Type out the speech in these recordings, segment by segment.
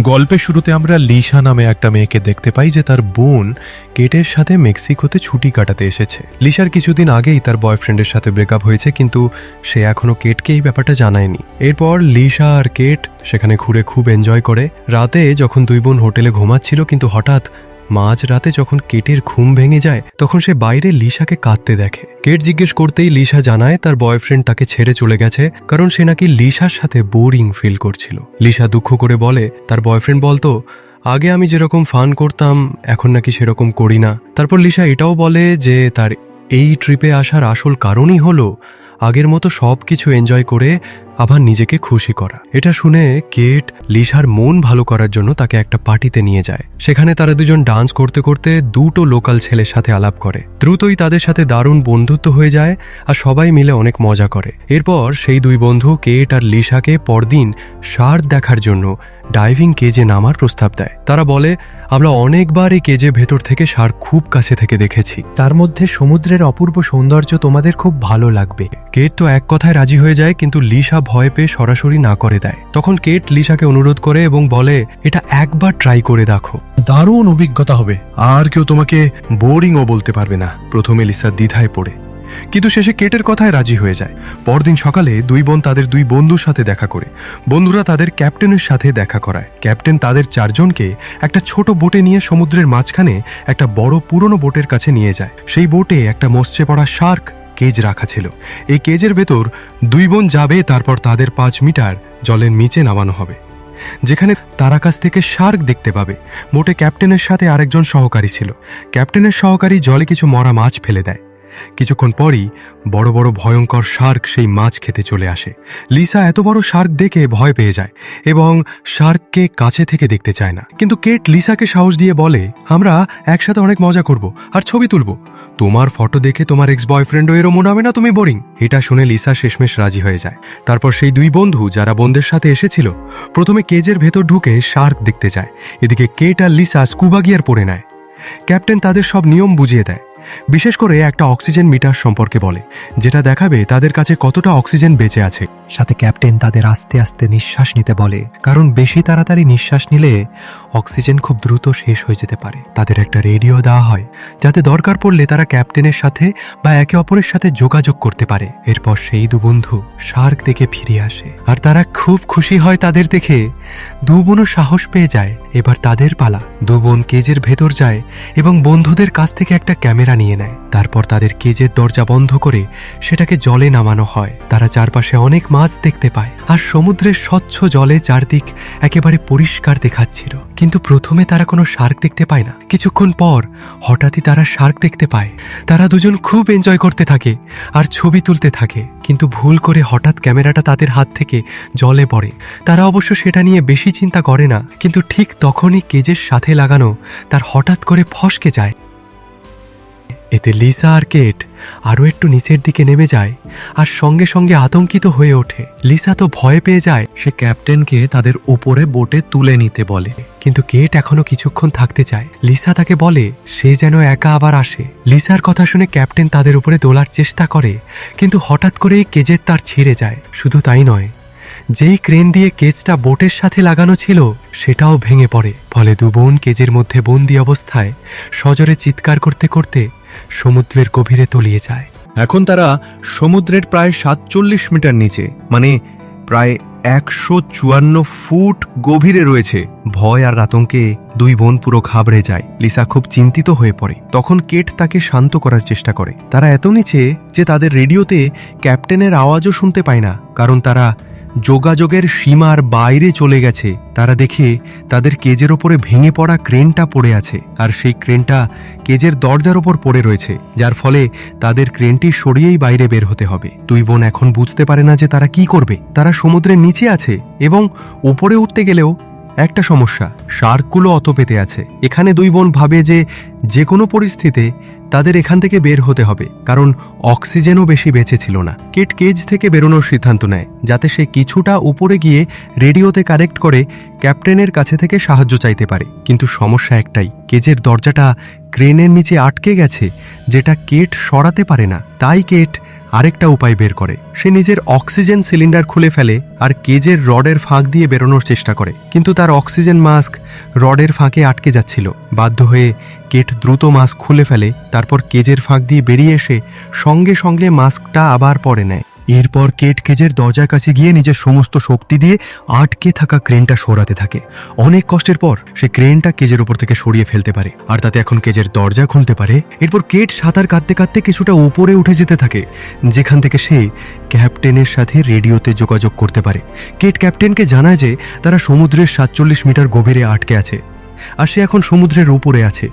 গল্পের শুরুতে আমরা লিসা নামে একটা মেয়েকে দেখতে পাই যে তার বোন কেটের সাথে মেক্সিকোতে ছুটি কাটাতে এসেছে। লিসার কিছুদিন আগেই তার বয়ফ্রেন্ডের সাথে ব্রেকআপ হয়েছে, কিন্তু সে এখনো কেটকে এই ব্যাপারটা জানায়নি। এরপর লিসা আর কেট সেখানে ঘুরে খুব এনজয় করে। রাতে যখন দুই বোন হোটেলে ঘুমাচ্ছিল, কিন্তু হঠাৎ মাঝ রাতে যখন কেটের ঘুম ভেঙে যায় তখন সে বাইরে লিসাকে কাঁদতে দেখে। কেট জিজ্ঞেস করতেই লিসা জানায় তার বয়ফ্রেন্ড তাকে ছেড়ে চলে গেছে, কারণ সে নাকি লিসার সাথে বোরিং ফিল করছিল। লিসা দুঃখ করে বলে তার বয়ফ্রেন্ড বলতো, আগে আমি যেরকম ফান করতাম এখন নাকি সেরকম করি না। তারপর লিসা এটাও বলে যে তার এই ট্রিপে আসার আসল কারণই হলো আগের মতো সব কিছু এনজয় করে আবার নিজেকে খুশি করা। এটা শুনে কেট লিসার মন ভালো করার জন্য তাকে একটা পার্টিতে নিয়ে যায়। সেখানে তারা দুজন ডান্স করতে করতে দুটো লোকাল ছেলের সাথে আলাপ করে। দ্রুতই তাদের সাথে দারুণ বন্ধুত্ব হয়ে যায় আর সবাই মিলে অনেক মজা করে। এরপর সেই দুই বন্ধু কেট আর লিসাকে পরদিন শার্ক দেখার জন্য ডাইভিং কেজে নামার প্রস্তাব দেয়। তারা বলে, আমরা অনেকবার এই কেজে ভেতর থেকে শার্ক খুব কাছে থেকে দেখেছি, তার মধ্যে সমুদ্রের অপূর্ব সৌন্দর্য তোমাদের খুব ভালো লাগবে। কেট তো এক কথায় রাজি হয়ে যায়, কিন্তু লিসা ভয় পেয়ে সরাসরি না করে দেয়। তখন কেট লিসাকে অনুরোধ করে এবং বলে, এটা একবার ট্রাই করে দেখো, দারুণ অভিজ্ঞতা হবে, আর কেউ তোমাকে বোরিংও বলতে পারবে না। প্রথমে লিসা দ্বিধায় পড়ে, কিন্তু শেষে কেটের কথায় রাজি হয়ে যায়। পরদিন সকালে দুই বোন তাদের দুই বন্ধুর সাথে দেখা করে। বন্ধুরা তাদের ক্যাপ্টেনের সাথে দেখা করায়। ক্যাপ্টেন তাদের চারজনকে একটা ছোট বোটে নিয়ে সমুদ্রের মাঝখানে একটা বড় পুরনো বোটের কাছে নিয়ে যায়। সেই বোটে একটা মস্যে পড়া শার্ক কেজ রাখা ছিল। এই কেজের ভেতর দুই বোন যাবে, তারপর তাদের 5 মিটার জলের নিচে নামানো হবে, যেখানে তার কাছ থেকে শার্ক দেখতে পাবে। বোটে ক্যাপ্টেনের সাথে আরেকজন সহকারী ছিল। ক্যাপ্টেনের সহকারী জলে কিছু মরা মাছ ফেলে দেয়। কিছুক্ষণ পরই বড় বড় ভয়ঙ্কর শার্ক সেই মাছ খেতে চলে আসে। লিসা এত বড় শার্ক দেখে ভয় পেয়ে যায় এবং শার্ককে কাছে থেকে দেখতে চায় না। কিন্তু কেট লিসাকে সাহস দিয়ে বলে, আমরা একসাথে অনেক মজা করব আর ছবি তুলব। তোমার ফটো দেখে তোমার এক্স বয়ফ্রেন্ডও এরও মনে হবে না তুমি বোরিং। এটা শুনে লিসা শেষমেশ রাজি হয়ে যায়। তারপর সেই দুই বন্ধু যারা বোনদের সাথে এসেছিল প্রথমে কেজের ভেতর ঢুকে শার্ক দেখতে যায়। এদিকে কেট আর লিসা স্কুবা গিয়ার পরে নেয়। ক্যাপ্টেন তাদের সব নিয়ম বুঝিয়ে দেয়, বিশেষ করে একটা অক্সিজেন মিটার সম্পর্কে বলে, যেটা দেখাবে তাদের কাছে কতটা অক্সিজেন বেঁচে আছে। সাথে ক্যাপ্টেন তাদের আস্তে আস্তে নিঃশ্বাস নিতে বলে, কারণ বেশি তাড়াতাড়ি নিঃশ্বাস নিলে অক্সিজেন খুব দ্রুত শেষ হয়ে যেতে পারে। তাদের একটা রেডিও দেওয়া হয়, যাতে দরকার পড়লে তারা ক্যাপ্টেনের সাথে বা একে অপরের সাথে যোগাযোগ করতে পারে। এরপর সেই দু বন্ধু শার্ক দেখে ফিরে আসে আর তারা খুব খুশি হয় তাদের দেখে। দু বোনও সাহস পেয়ে যায়। এবার তাদের পালা। দু বোন কেজের ভেতর যায় এবং বন্ধুদের কাছ থেকে একটা ক্যামেরা নিয়ে নেয়। তারপর তাদের কেজের দরজা বন্ধ করে সেটাকে জলে নামানো হয়। তারা চারপাশে অনেক মাছ দেখতে পায় আর সমুদ্রের স্বচ্ছ জলে চারদিক একেবারে পরিষ্কার দেখাচ্ছিল। কিন্তু প্রথমে তারা কোনো শার্ক দেখতে পায় না। কিছুক্ষণ পর হঠাৎই তারা শার্ক দেখতে পায়। তারা দুজন খুব এনজয় করতে থাকে আর ছবি তুলতে থাকে, কিন্তু ভুল করে হঠাৎ ক্যামেরাটা তাদের হাত থেকে জলে পড়ে। তারা অবশ্য সেটা নিয়ে বেশি চিন্তা করে না, কিন্তু ঠিক তখনই কেজের সাথে লাগানো তার হঠাৎ করে ফসকে যায়। এতে লিসা আর কেট আরও একটু নিচের দিকে নেমে যায় আর সঙ্গে সঙ্গে আতঙ্কিত হয়ে ওঠে। লিসা তো ভয় পেয়ে যায়। সে ক্যাপ্টেনকে তাদের উপরে বোটে তুলে নিতে বলে, কিন্তু কেট এখনো কিছুক্ষণ থাকতে চায়। লিসা তাকে বলে সে যেন একা আবার আসে। লিসার কথা শুনে ক্যাপ্টেন তাদের উপরে তোলার চেষ্টা করে, কিন্তু হঠাৎ করেই কেজের তার ছিঁড়ে যায়। শুধু তাই নয়, যেই ক্রেন দিয়ে কেজটা বোটের সাথে লাগানো ছিল সেটাও ভেঙে পড়ে। ফলে দু বোন কেজের মধ্যে বন্দি অবস্থায় সজোরে চিৎকার করতে করতে সমুদ্রের গভীরে তলিয়ে যায়। এখন তারা সমুদ্রের প্রায় 47 মিটার নিচে, মানে প্রায় 154 ফুট গভীরে রয়েছে। ভয় আর আতঙ্কে দুই বোন পুরো ঘাবড়ে যায়। লিসা খুব চিন্তিত হয়ে পড়ে। তখন কেট তাকে শান্ত করার চেষ্টা করে। তারা এত নিচে যে তাদের রেডিওতে ক্যাপ্টেনের আওয়াজও শুনতে পায় না, কারণ তারা যোগাযোগের সীমার বাইরে চলে গেছে। তারা দেখে তাদের কেজের ওপরে ভেঙে পড়া ক্রেনটা পড়ে আছে, আর সেই ক্রেনটা কেজের দরজার ওপর পড়ে রয়েছে, যার ফলে তাদের ক্রেনটি সরিয়েই বাইরে বের হতে হবে। দুই বোন এখন বুঝতে পারে না যে তারা কি করবে। তারা সমুদ্রের নিচে আছে এবং উপরে উঠতে গেলেও একটা সমস্যা, শার্কগুলো অত পেতে আছে। এখানে দুই বোন ভাবে যে কোনো পরিস্থিতিতে তাদের এখান থেকে বের হতে হবে, কারণ অক্সিজেনও বেশি বেঁচে ছিল না। কেট কেজ থেকে বেরোনোর সিদ্ধান্ত নেয়, যাতে সে কিছুটা উপরে গিয়ে রেডিওতে কানেক্ট করে ক্যাপ্টেনের কাছে থেকে সাহায্য চাইতে পারে। কিন্তু সমস্যা একটাই, কেজের দরজাটা ক্রেনের নিচে আটকে গেছে, যেটা কেট সরাতে পারে না। তাই কেট আরেকটা উপায় বের করে। সে নিজের অক্সিজেন সিলিন্ডার খুলে ফেলে আর কেজের রডের ফাঁক দিয়ে বেরোনোর চেষ্টা করে, কিন্তু তার অক্সিজেন মাস্ক রডের ফাঁকে আটকে যাচ্ছিল। বাধ্য হয়ে কেট দ্রুত মাস্ক খুলে ফেলে, তারপর কেজের ফাঁক দিয়ে বেরিয়ে এসে সঙ্গে সঙ্গে মাস্কটা আবার পরে নেয়। এরপর কেট কেজের দরজার কাছে গিয়ে নিজের সমস্ত শক্তি দিয়ে আটকে থাকা ক্রেনটা সরাতে থাকে। অনেক কষ্টের পর সে ক্রেনটা কেজের উপর থেকে সরিয়ে ফেলতে পারে, আর তাতে এখন কেজের দরজা খুলতে পারে। এরপর কেট সাঁতার কাটতে কাটতে কিছুটা উপরে উঠে যেতে থাকে, যেখান থেকে সে ক্যাপ্টেনের সাথে রেডিওতে যোগাযোগ করতে পারে। কেট ক্যাপ্টেনকে জানায় যে তারা সমুদ্রের 47 মিটার গভীরে আটকে আছে, আর সে এখন সমুদ্রের উপরে আছে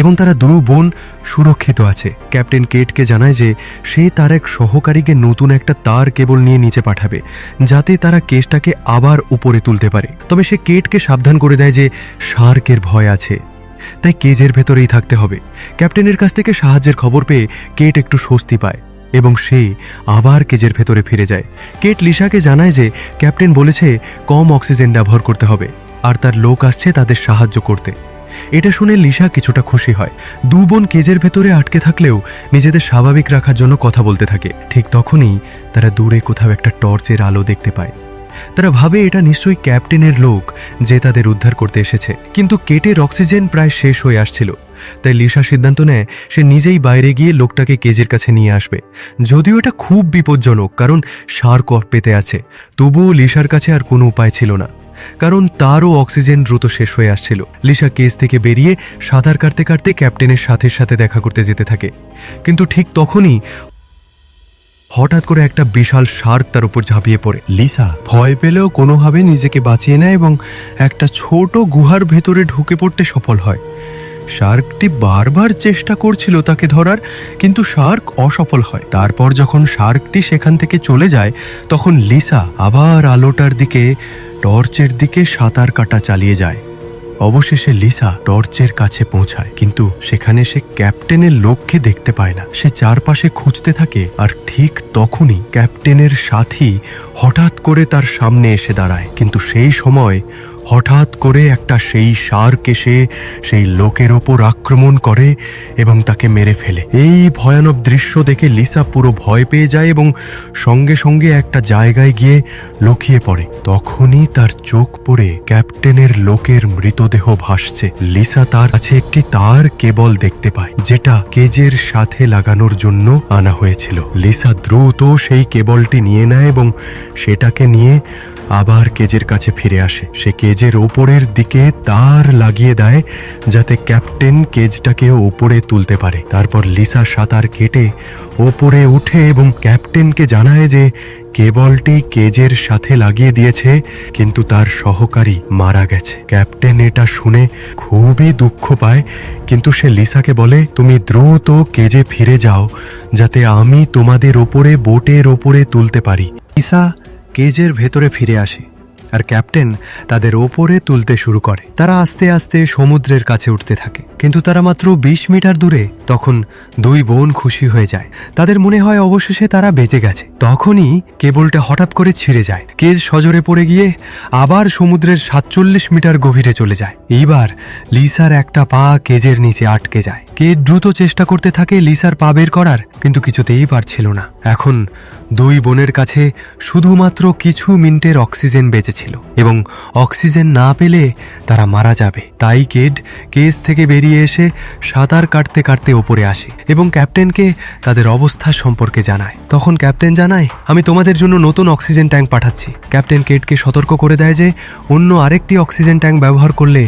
এবং তারা দুই বোন সুরক্ষিত আছে। ক্যাপ্টেন কেটকে জানায় যে সে তার এক সহকারীকে নতুন একটা তার কেবল নিয়ে নিচে পাঠাবে, যাতে তারা কেসটাকে আবার উপরে তুলতে পারে। তবে সে কেটকে সাবধান করে দেয় যে শার্কের ভয় আছে, তাই কেজের ভেতরেই থাকতে হবে। ক্যাপ্টেনের কাছ থেকে সাহায্যের খবর পেয়ে কেট একটু স্বস্তি পায় এবং সে আবার কেজের ভেতরে ফিরে যায়। কেট লিসাকে জানায় যে ক্যাপ্টেন বলেছে কম অক্সিজেন ব্যবহার করতে হবে, আর তার লোক আসছে তাদের সাহায্য করতে। এটা শুনে লিসা কিছুটা খুশি হয়। দু বোন কেজের ভেতরে আটকে থাকলেও নিজেদের স্বাভাবিক রাখার জন্য কথা বলতে থাকে। ঠিক তখনই তারা দূরে কোথাও একটা টর্চের আলো দেখতে পায়। তারা ভাবে এটা নিশ্চয়ই ক্যাপ্টেনের লোক যে তাদের উদ্ধার করতে এসেছে, কিন্তু কেটের অক্সিজেন প্রায় শেষ হয়ে আসছিল। তাই লিসা সিদ্ধান্ত নেয় সে নিজেই বাইরে গিয়ে লোকটাকে কেজের কাছে নিয়ে আসবে। যদিও এটা খুব বিপজ্জনক, কারণ শার্ক পেতে আছে, তবুও লিসার কাছে আর কোনো উপায় ছিল না, কারণ তারও অক্সিজেন দ্রুত শেষ হয়ে আসছিল। লিসা কেজ থেকে বেরিয়ে সাঁতার কাটতে কাটতে ক্যাপ্টেনের সাথে দেখা করতে যেতে থাকে, কিন্তু ঠিক তখনই হঠাৎ করে একটা বিশাল শার্ক তার উপর ঝাঁপিয়ে পড়ে। লিসা ভয় পেলেও কোনোভাবে নিজেকে বাঁচিয়ে নেয় এবং একটা ছোট গুহার ভেতরে ঢুকে পড়তে সফল হয়। শার্কটি বারবার চেষ্টা করছিল তাকে ধরার, কিন্তু শার্ক অসফল হয়। তারপর যখন শার্কটি সেখান থেকে চলে যায়, তখন লিসা আবার আলোটার দিকে, টর্চের দিকে সাঁতার কাটা চালিয়ে যায়। অবশেষে লিসা টর্চের কাছে পৌঁছায়, কিন্তু সেখানে সে ক্যাপ্টেনের লোককে দেখতে পায় না। সে চারপাশে খুঁজতে থাকে, আর ঠিক তখনই ক্যাপ্টেনের সাথী হঠাৎ করে তার সামনে এসে দাঁড়ায়। কিন্তু সেই সময় হঠাৎ করে একটা সেই শার্ক এসে সেই লোকের ওপর আক্রমণ করে এবং তাকে মেরে ফেলে। এই ভয়ানক দৃশ্য দেখে লিসা পুরো ভয় পেয়ে যায় এবং সঙ্গে সঙ্গে একটা জায়গায় গিয়ে লুকিয়ে পড়ে। তখনই তার চোখ পড়ে ক্যাপ্টেনের লোকের মৃতদেহ ভাসছে। লিসা তার কাছে একটি তার কেবল দেখতে পায়, যেটা কেজের সাথে লাগানোর জন্য আনা হয়েছিল। লিসা দ্রুত সেই কেবলটি নিয়ে নেয় এবং সেটাকে নিয়ে আবার কেজের কাছে ফিরে আসে। সে কেজের ওপরের দিকে তার লাগিয়ে দেয়, যাতে ক্যাপ্টেন কেজটাকে ওপরে তুলতে পারে। তারপর লিসা সাঁতার কেটে ওপরে উঠে এবং ক্যাপ্টেনকে জানায় যে কেবলটি কেজের সাথে লাগিয়ে দিয়েছে, কিন্তু তার সহকারী মারা গেছে। ক্যাপ্টেন এটা শুনে খুবই দুঃখ পায়, কিন্তু সে লিসাকে বলে, তুমি দ্রুত কেজে ফিরে যাও, যাতে আমি তোমাদের ওপরে বোটের ওপরে তুলতে পারি। লিসা কেজের ভেতরে ফিরে আসে, আর ক্যাপ্টেন তাদের ওপরে তুলতে শুরু করে। তারা আস্তে আস্তে সমুদ্রের কাছে উঠতে থাকে, কিন্তু তারা মাত্র 20 মিটার দূরে। তখন দুই বোন খুশি হয়ে যায়, তাদের মনে হয় অবশেষে তারা বেঁচে গেছে। তখনই কেবলটা হঠাৎ করে ছিঁড়ে যায়। কেজ সজোরে পড়ে গিয়ে আবার সমুদ্রের 47 মিটার গভীরে চলে যায়। এইবার লিসার একটা পা কেজের নিচে আটকে যায়। কেজ দ্রুত চেষ্টা করতে থাকে লিসার পা বের করার, কিন্তু কিছুতেই পারছিল না। এখন দুই বোনের কাছে শুধুমাত্র কিছু মিনিটের অক্সিজেন বেঁচেছিল, এবং অক্সিজেন না পেলে তারা মারা যাবে। তাই কেজ থেকে বেরিয়ে এসে সাঁতার কাটতে কাটতে ওপরে আসে এবং ক্যাপ্টেনকে তাদের অবস্থা সম্পর্কে জানায়। তখন ক্যাপ্টেন জানায়, আমি তোমাদের জন্য নতুন অক্সিজেন ট্যাঙ্ক পাঠাচ্ছি। ক্যাপ্টেন কেটকে সতর্ক করে দেয় যে অন্য আরেকটি অক্সিজেন ট্যাঙ্ক ব্যবহার করলে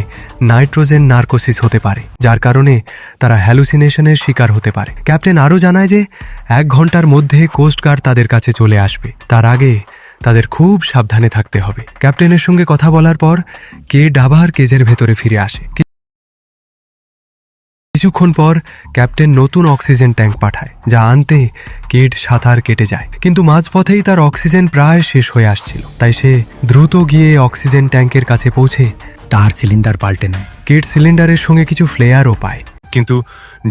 নাইট্রোজেন নার্কোসিস হতে পারে, যার কারণে তারা হ্যালুসিনেশনের শিকার হতে পারে। ক্যাপ্টেন আরও জানায় যে 1 ঘন্টার মধ্যে কোস্টগার্ড তাদের কাছে চলে আসবে, তার আগে তাদের খুব সাবধানে থাকতে হবে। ক্যাপ্টেনের সঙ্গে কথা বলার পর কেট আবার কেজের ভেতরে ফিরে আসে। কিছুক্ষণ পর ক্যাপ্টেন নতুন অক্সিজেন ট্যাঙ্ক পাঠায়, যা আনতে কেট সাঁতার কেটে যায়, কিন্তু মাঝপথেই তার অক্সিজেন প্রায় শেষ হয়ে আসছিল। তাই সে দ্রুত গিয়ে অক্সিজেন ট্যাঙ্কের কাছে পৌঁছে তার সিলিন্ডার পাল্টে নেয়। কেট সিলিন্ডারের সঙ্গে কিছু ফ্লেয়ারও পায়, কিন্তু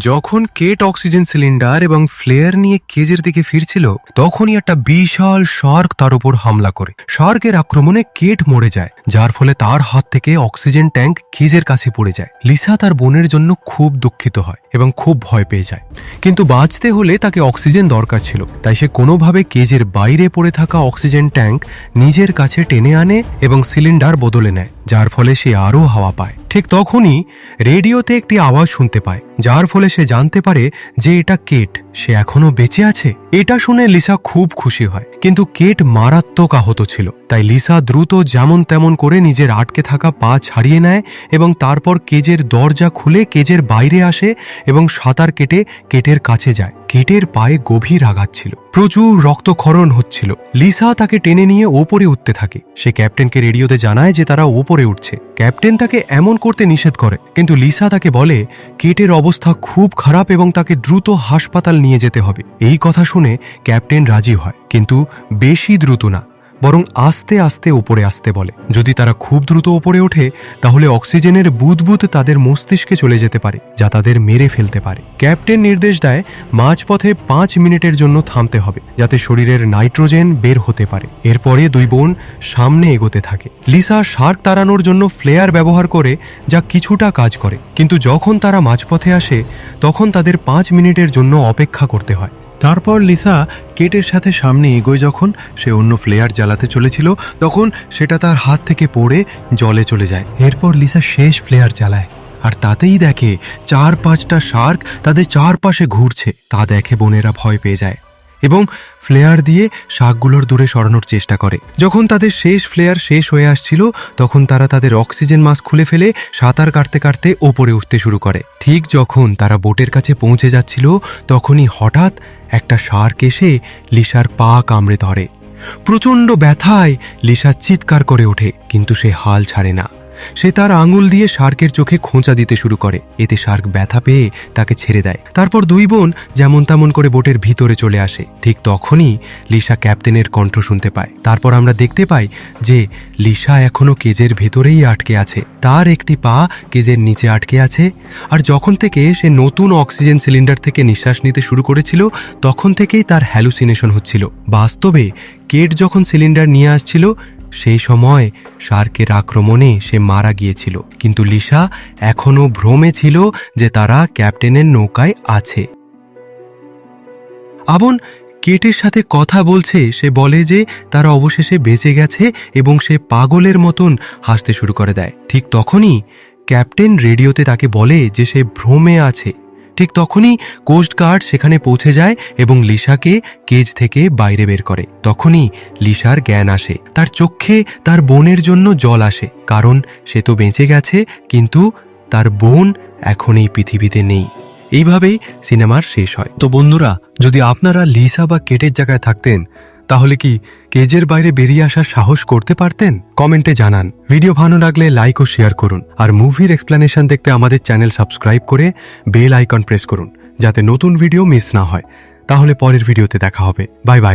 যখন কেট অক্সিজেন সিলিন্ডার এবং ফ্লেয়ার নিয়ে কেজের দিকে ফিরছিল তখনই একটা বিশাল শার্ক তার উপর হামলা করে। শার্কের আক্রমণে কেট মরে যায়, যার ফলে তার হাত থেকে অক্সিজেন ট্যাঙ্ক কেজের কাছে পড়ে যায়। লিসা তার বোনের জন্য খুব দুঃখিত হয় এবং খুব ভয় পেয়ে যায়, কিন্তু বাঁচতে হলে তাকে অক্সিজেন দরকার ছিল, তাই সে কোনোভাবে কেজের বাইরে পড়ে থাকা অক্সিজেন ট্যাঙ্ক নিজের কাছে টেনে আনে এবং সিলিন্ডার বদলে নেয়, যার ফলে সে আরও হাওয়া পায়। ঠিক তখনই রেডিওতে একটি আওয়াজ শুনতে পায়, যার ফলে সে জানতে পারে যে এটা কেট, সে এখনো বেঁচে আছে। এটা শুনে লিসা খুব খুশি হয়, কিন্তু কেট মারাত্মক আহত ছিল, তাই লিসা দ্রুত যেমন তেমন করে নিজের আটকে থাকা পা ছাড়িয়ে নেয় এবং তারপর কেজের দরজা খুলে কেজের বাইরে আসে এবং সাঁতার কেটে কেটের কাছে যায়। কেটের পায়ে গভীর আঘাত ছিল, প্রচুর রক্তক্ষরণ হচ্ছিল। লিসা তাকে টেনে নিয়ে ওপরে উঠতে থাকে। সে ক্যাপ্টেনকে রেডিওতে জানায় যে তারা ওপরে উঠছে। ক্যাপ্টেন তাকে এমন করতে নিষেধ করে, কিন্তু লিসা তাকে বলে কেটের অবস্থা খুব খারাপ এবং তাকে দ্রুত হাসপাতাল নিয়ে যেতে হবে। এই কথা শুনে ক্যাপ্টেন রাজি হয়, কিন্তু বেশি দ্রুত না, বরং আস্তে আস্তে উপরে আসতে বলে। যদি তারা খুব দ্রুত উপরে ওঠে তাহলে অক্সিজেনের বুদবুদ তাদের মস্তিষ্কে চলে যেতে পারে, যা তাদের মেরে ফেলতে পারে। ক্যাপ্টেন নির্দেশ দেয় মাঝপথে 5 মিনিটের জন্য থামতে হবে, যাতে শরীরের নাইট্রোজেন বের হতে পারে। এরপরে দুই বোন সামনে এগোতে থাকে। লিসা শার্ক তাড়ানোর জন্য ফ্লেয়ার ব্যবহার করে, যা কিছুটা কাজ করে, কিন্তু যখন তারা মাঝপথে আসে তখন তাদের 5 মিনিটের জন্য অপেক্ষা করতে হয়। তারপর লিসা কেটের সাথে সামনে এগোয়। যখন সে অন্য ফ্লেয়ার জ্বালাতে চলেছিল তখন সেটা তার হাত থেকে পড়ে জলে চলে যায়। এরপর লিসা শেষ ফ্লেয়ার জ্বালায়, আর তাতেই দেখে 4-5টা শার্ক তাদের চারপাশে ঘুরছে। তা দেখে বোনেরা ভয় পেয়ে যায় এবং ফ্লেয়ার দিয়ে শার্কগুলোর দূরে সরানোর চেষ্টা করে। যখন তাদের শেষ ফ্লেয়ার শেষ হয়ে আসছিল তখন তারা তাদের অক্সিজেন মাস্ক খুলে ফেলে সাঁতার কাটতে কাটতে ওপরে উঠতে শুরু করে। ঠিক যখন তারা বোটের কাছে পৌঁছে যাচ্ছিল তখনই হঠাৎ একটা শার্ক এসে লিসার পা কামড়ে ধরে। প্রচণ্ড ব্যথায় লিসা চিৎকার করে ওঠে, কিন্তু সে হাল ছাড়ে না। সে তার আঙুল দিয়ে শার্কের চোখে খোঁচা দিতে শুরু করে। এতে শার্ক ব্যথা পেয়ে তাকে ছেড়ে দেয়। তারপর দুই বোন যেমন তেমন করে বোটের ভিতরে চলে আসে। ঠিক তখনই লিসা ক্যাপ্টেনের কণ্ঠ শুনতে পায়। তারপর আমরা দেখতে পাই যে লিসা এখনো কেজের ভেতরেই আটকে আছে। তার একটি পা কেজের নিচে আটকে আছে। আর যখন থেকে সে নতুন অক্সিজেন সিলিন্ডার থেকে নিঃশ্বাস নিতে শুরু করেছিল তখন থেকেই তার হ্যালুসিনেশন হচ্ছিল। বাস্তবে কেট যখন সিলিন্ডার নিয়ে আসছিল সেই সময় শার্কের আক্রমণে সে মারা গিয়েছিল, কিন্তু লিসা এখনো ভ্রমে ছিল যে তারা ক্যাপ্টেনের নৌকায় আছে। আবন কেটের সাথে কথা বলছে। সে বলে যে তারা অবশেষে বেঁচে গেছে এবং সে পাগলের মতন হাসতে শুরু করে দেয়। ঠিক তখনই ক্যাপ্টেন রেডিওতে তাকে বলে যে সে ভ্রমে আছে। ঠিক তখনই কোস্টগার্ড সেখানে পৌঁছে যায় এবং লিসাকে কেজ থেকে বাইরে বের করে। তখনই লিসার জ্ঞান আসে। তার চোখে তার বোনের জন্য জল আসে, কারণ সে তো বেঁচে গেছে, কিন্তু তার বোন এখন এই পৃথিবীতে নেই। এইভাবেই সিনেমার শেষ হয়। তো বন্ধুরা, যদি আপনারা লিসা বা কেটের জায়গায় থাকতেন তাহলে কি কেজের বাইরে বেরিয়ে আসার সাহস করতে পারতেন? কমেন্টে জানান। ভিডিও ভালো লাগলে লাইক ও শেয়ার করুন, আর মুভির এক্সপ্লেনেশন দেখতে আমাদের চ্যানেল সাবস্ক্রাইব করে বেল আইকন প্রেস করুন, যাতে নতুন ভিডিও মিস না হয়। তাহলে পরের ভিডিওতে দেখা হবে। Bye bye.